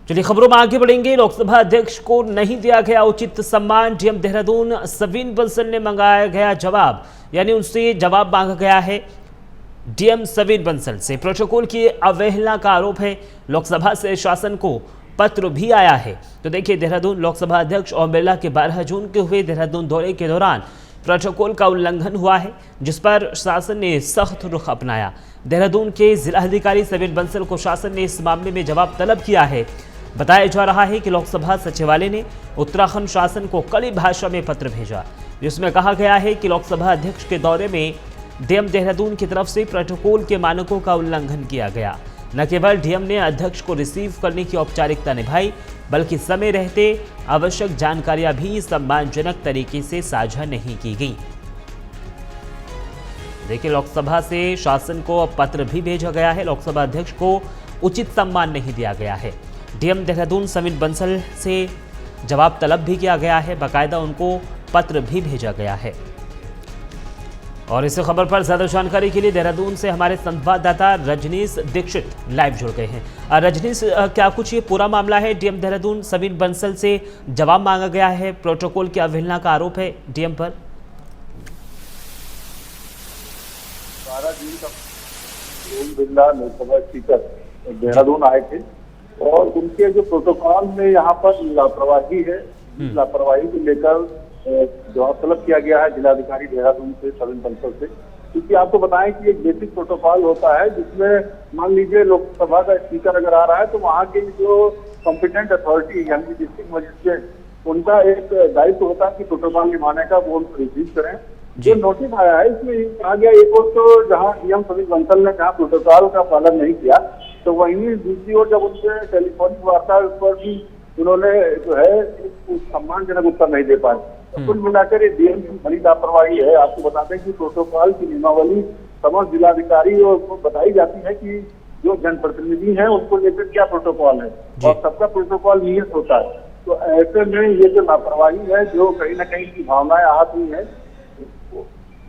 चलिए खबरों में आगे बढ़ेंगे। लोकसभा अध्यक्ष को नहीं दिया गया उचित सम्मान। डीएम देहरादून सविन बंसल ने मंगाया गया जवाब, यानी उनसे जवाब मांगा गया है। डीएम सविन बंसल से प्रोटोकॉल की अवहेलना का आरोप है। लोकसभा से शासन को पत्र भी आया है। तो देखिए, देहरादून लोकसभा अध्यक्ष ओम बिरला के 12 जून के हुए देहरादून दौरे के दौरान प्रोटोकॉल का उल्लंघन हुआ है, जिस पर शासन ने सख्त रुख अपनाया। देहरादून के जिलाधिकारी सविन बंसल को शासन ने इस मामले में जवाब तलब किया है। बताया जा रहा है कि लोकसभा सचिवालय ने उत्तराखंड शासन को कड़ी भाषा में पत्र भेजा, जिसमें कहा गया है कि लोकसभा अध्यक्ष के दौरे में डीएम देहरादून की तरफ से प्रोटोकॉल के मानकों का उल्लंघन किया गया। न केवल डीएम ने अध्यक्ष को रिसीव करने की औपचारिकता निभाई, बल्कि समय रहते आवश्यक जानकारियां भी सम्मानजनक तरीके से साझा नहीं की गई। देखिए, लोकसभा से शासन को पत्र भी भेजा गया है। लोकसभा अध्यक्ष को उचित सम्मान नहीं दिया गया है। डीएम देहरादून सविन बंसल से जवाब तलब भी किया गया है। बाकायदा उनको पत्र भी भेजा गया है। और इस खबर पर ज्यादा जानकारी के लिए देहरादून से हमारे संवाददाता रजनीश दीक्षित लाइव जुड़ गए हैं। रजनीश, क्या कुछ ये पूरा मामला है? डीएम देहरादून सविन बंसल से जवाब मांगा गया है, प्रोटोकॉल की अवहेलना का आरोप है डीएम पर। 12 जून तक ओम बिरला लोकसभा स्पीकर देहरादून आए थे और उनके जो प्रोटोकॉल में यहाँ पर लापरवाही है, लापरवाही को लेकर जवाब तलब किया गया है जिलाधिकारी देहरादून से सविन बंसल से। क्योंकि आपको बताएं कि एक बेसिक प्रोटोकॉल होता है जिसमें मान लीजिए लोकसभा का स्पीकर अगर आ रहा है तो वहाँ के जो कॉम्पिटेंट अथॉरिटी यानी डिस्ट्रिक्ट मजिस्ट्रेट, उनका एक दायित्व होता है कि प्रोटोकॉल निभाने का, वो उनको रिसीव करें। जो नोटिस आया है इसमें कहा गया एक और तो जहाँ डीएम सविन बंसल ने जहाँ प्रोटोकॉल का पालन नहीं किया, तो वहीं दूसरी ओर जब उनसे टेलीफोनिक वार्ता पर भी उन्होंने जो है सम्मानजनक उत्तर नहीं दे पाए। तो कुल मिलाकर ये डीएम की बड़ी लापरवाही है। आपको बताते हैं कि प्रोटोकॉल की नियमावली समस्त जिलाधिकारी को बताई जाती है कि जो जनप्रतिनिधि हैं उनको लेकर क्या प्रोटोकॉल है और सबका प्रोटोकॉल नियत होता है। तो ऐसे में ये जो लापरवाही है, जो कहीं ना कहीं की भावनाएं आ हुई है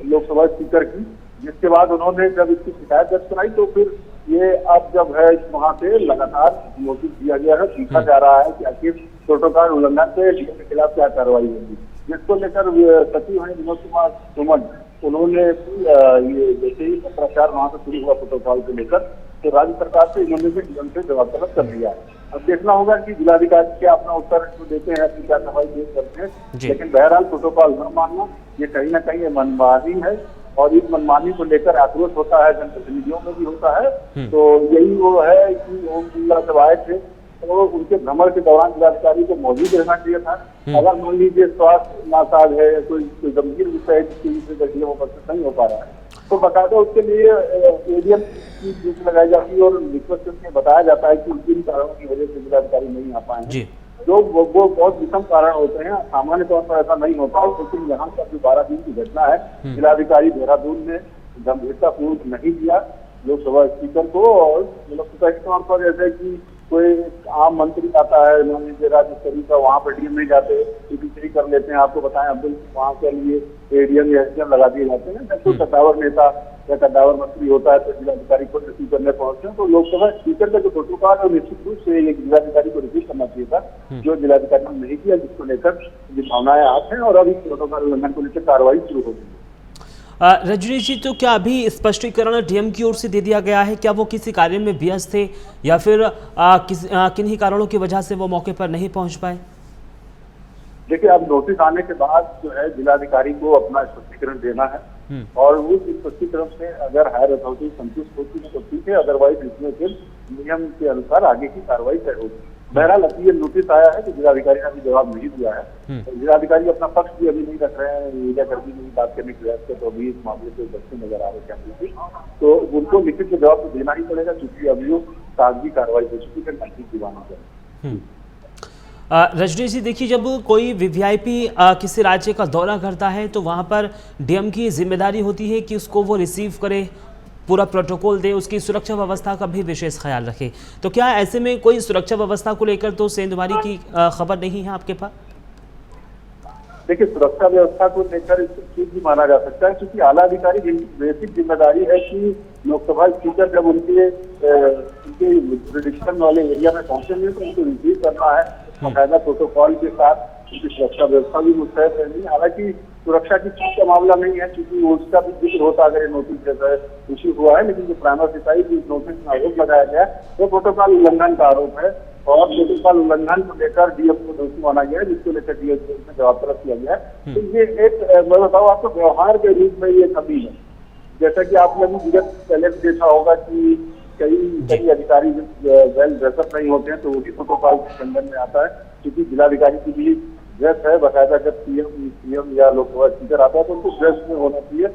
लोकसभा स्पीकर की, जिसके बाद उन्होंने जब इसकी शिकायत दर्ज कराई तो फिर ये अब जब है वहाँ से लगातार नोटिस दिया गया है, पूछा जा रहा है कि आखिर प्रोटोकॉल उल्लंघन से डीएम के खिलाफ क्या कार्रवाई होगी, जिसको लेकर सचिव हैं विनोद कुमार सुमन, उन्होंने ये जैसे ही प्रचार वहाँ से शुरू हुआ प्रोटोकॉल को लेकर, तो राज्य सरकार से इन्होंने भी डीएम से जवाब तलब कर दिया है। अब देखना होगा कि जिलाधिकारी क्या अपना उत्तर देते हैं, अपनी क्या कार्रवाई पेश करते हैं। लेकिन बहरहाल प्रोटोकॉल न मानना ये कहीं ना कहीं मनमानी है और इस मनमानी को लेकर आक्रोश होता है, जनप्रतिनिधियों में भी होता है। तो यही वो है कि ओम बिरला जब आए थे तो उनके भ्रमण के दौरान जिलाधिकारी को मौजूद रहना चाहिए था। अगर मान लीजिए स्वास्थ्य नासाज है, कोई गंभीर विषय जिसकी वजह से वो उपस्थित नहीं हो पा रहा है, तो बकायदा उसके लिए एडीएम की ड्यूटी लगाई जाती है और रिक्वेस्ट में बताया जाता है कि किन कारणों की वजह से जिलाधिकारी नहीं आ पाए हैं। जो वो बहुत विषम कारण होते हैं, सामान्य तौर पर ऐसा नहीं होता, लेकिन यहाँ पर जो 12 दिन की घटना है, जिलाधिकारी देहरादून ने गंभीरतापूर्वक नहीं दिया लोकसभा स्पीकर को। और लोकसभा के तौर पर जैसे कि कोई आम मंत्री आता है, मान लीजिए राज्य स्तरीय का, वहाँ पर डीएम नहीं जाते, पीपीसी कर लेते हैं। आपको बताएं अब्दुल, वहाँ के लिए एडीएम या एसडीएम लगा दिए जाते हैं। जब कोई कद्दावर नेता या कद्दावर मंत्री होता है तो जिलाधिकारी को रिसीव करने पहुंचते हैं। तो लोकसभा स्पीकर का जो प्रोटोकॉल है निश्चित रूप से एक जिलाधिकारी को रिसीव करना चाहिए था, जो जिलाधिकारी ने नहीं किया, जिसको लेकर भावनाएं आते हैं और अभी प्रोटोकॉल उल्लंघन को लेकर कार्रवाई शुरू हो गई। रजनीश जी, तो क्या अभी स्पष्टीकरण डीएम की ओर से दे दिया गया है? क्या वो किसी कार्य में व्यस्त थे या फिर किन्हीं कारणों की वजह से वो मौके पर नहीं पहुंच पाए? देखिए, अब नोटिस आने के बाद जो है जिलाधिकारी को अपना स्पष्टीकरण देना है और उस स्पष्टीकरण से अगर हायर अथॉरिटी संतुष्ट होती है तो ठीक है, अदरवाइज इसमें फिर नियम के अनुसार आगे की कार्रवाई तय होगी। बहरहाल अभी ये नोटिस आया है कि जिलाधिकारी ने अभी जवाब नहीं दिया है। तो जिलाधिकारी अपना पक्ष भी अभी नहीं रख रहे हैं, मीडिया कर्मी नहीं बात करने के प्रयास करते, तो अभी इस मामले से बच्चे नजर आ रहे हैं, तो उनको लिखित में जवाब तो देना ही पड़ेगा, क्योंकि अभी वो कागजी कार्रवाई हो चुकी है, नजदीक दीवाना पर। रजनीश जी, देखिए, जब कोई वीवीआईपी किसी राज्य का दौरा करता है तो वहाँ पर डीएम की जिम्मेदारी होती है कि उसको वो रिसीव करे, पूरा प्रोटोकॉल दे, उसकी सुरक्षा व्यवस्था का भी विशेष ख्याल रखे। तो क्या ऐसे में कोई सुरक्षा व्यवस्था को लेकर तो सेंधमारी की खबर नहीं है आपके पास? देखिए, सुरक्षा व्यवस्था को लेकर इसको ठीक भी माना जा सकता है, क्योंकि आला अधिकारी जिनकी बेसिक जिम्मेदारी है कि लोकसभा स्पीकर जब उनके जुरिडिक्शन वाले एरिया में पहुंचेंगे तो उनको रिसीव करना है बाकायदा प्रोटोकॉल के साथ। उनकी सुरक्षा व्यवस्था भी मुस्तैद रहनी है। हालांकि सुरक्षा की चीज का मामला नहीं है, क्योंकि उसका भी जिक्र होता अगर ये नोटिस जैसा इश्यू हुआ है, लेकिन जो प्राइमा फेसाई जो नोटिस में आरोप लगाया गया वो प्रोटोकॉल उल्लंघन का आरोप है और प्रोटोकॉल उल्लंघन को लेकर डीएम को दोषी माना गया है, जिसको लेकर डीएम में जवाब तलब किया गया है। तो ये एक मैं बताऊँ आपको व्यवहार के रूप में ये कमी है। जैसा कि आपने भी विगत पहले भी देखा होगा कि कई अधिकारी वेल ड्रेसअप नहीं होते हैं, तो वो भी प्रोटोकॉल के संबंध में आता है, क्योंकि जिलाधिकारी की भी ड्रेस है बाकायदा। जब सीएम या लोकसभा स्पीकर आता है तो उनको ड्रेस में होना चाहिए।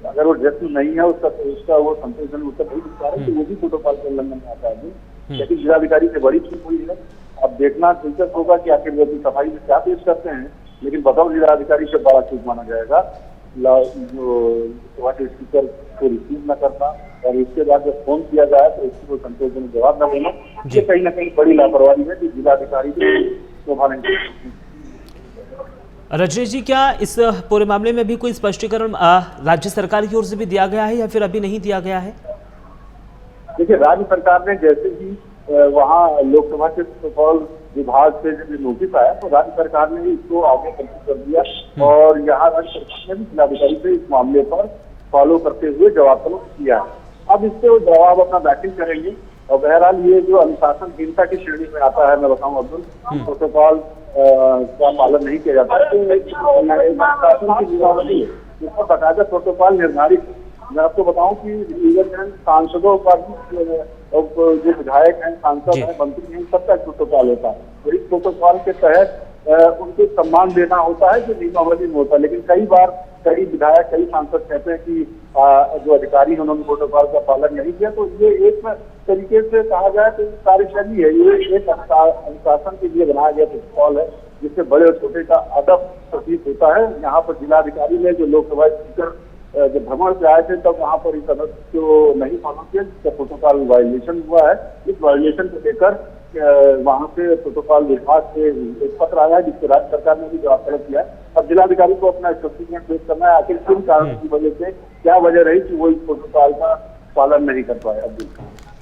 अगर वो ड्रेस में नहीं है, उसका वो संप्रेषण उसका नहीं दिखा रहा है, तो वो भी प्रोटोकॉल के उल्लंघन में आता है। लेकिन जिलाधिकारी से बड़ी चूक हुई है। अब देखना दिलचस्प होगा कि आखिर वो सफाई में क्या पेश करते हैं, लेकिन बतौर जिलाधिकारी से बड़ा चूक माना जाएगा लोकसभा के स्पीकर को रिसीव न करना और इसके बाद जब फोन किया जाए तो इसकी वो संतोषजनक जवाब न देना, ये कहीं ना कहीं बड़ी लापरवाही है कि जिलाधिकारी शोभा नहीं। रजनीश जी, क्या इस पूरे मामले में भी कोई स्पष्टीकरण राज्य सरकार की ओर से भी दिया गया है या फिर अभी नहीं दिया गया है? देखिए, राज्य सरकार ने जैसे ही वहाँ लोकसभा के प्रोटोकॉल विभाग से जब नोटिस आया तो राज्य सरकार ने इसको आगे प्रस्तुत कर दिया और यहाँ राज्य सरकार ने भी जिलाधिकारी से इस मामले पर फॉलो करते हुए जवाब तलब किया है। अब इससे वो जवाब अपना दाखिल करेंगे और बहरहाल ये जो अनुशासनहीनता की श्रेणी में आता है, मैं बताऊँ अब्दुल, प्रोटोकॉल का पालन नहीं किया जाता है तो अनुशासन की नियमावली है, जिसका बाकायदा प्रोटोकॉल निर्धारित। मैं आपको बताऊं कि इवन सांसदों का जो विधायक हैं, सांसद हैं, मंत्री हैं, सबका प्रोटोकॉल होता है और इस प्रोटोकॉल के तहत उनको सम्मान देना होता है जो नियमावली में होता है। लेकिन कई बार कई विधायक कई सांसद कहते हैं कि जो अधिकारी हैं उन्होंने प्रोटोकॉल का पालन नहीं किया। तो ये एक तरीके से कहा जाए तो कार्यशैली है, ये एक अनुशासन के लिए बनाया गया प्रोटोकॉल है जिससे बड़े और छोटे का अदब प्रतीत होता है। यहाँ पर जिलाधिकारी ने जो लोकसभा स्पीकर जब भ्रमण से आए थे तब वहाँ पर इस अदब को नहीं फॉलो किया, जिसका प्रोटोकॉल वायलेशन हुआ है। इस वायलेशन को लेकर वहाँ से प्रोटोकॉल विभाग से एक पत्र आया है जिससे राज्य सरकार ने भी जवाब तलब किया है। अब जिलाधिकारी को अपना स्पष्टीकरण पेश करना है आखिर किन कारण की वजह से, क्या वजह रही कि वो इस प्रोटोकॉल का पालन नहीं कर पाए। अब्दुल,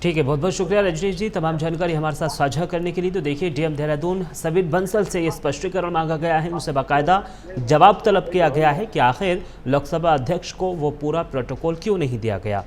ठीक है, बहुत बहुत शुक्रिया रजनीश जी तमाम जानकारी हमारे साथ साझा करने के लिए। तो देखिए, डीएम देहरादून सविन बंसल से ये स्पष्टीकरण मांगा गया है, उनसे बाकायदा जवाब तलब किया गया है कि आखिर लोकसभा अध्यक्ष को वो पूरा प्रोटोकॉल क्यों नहीं दिया गया।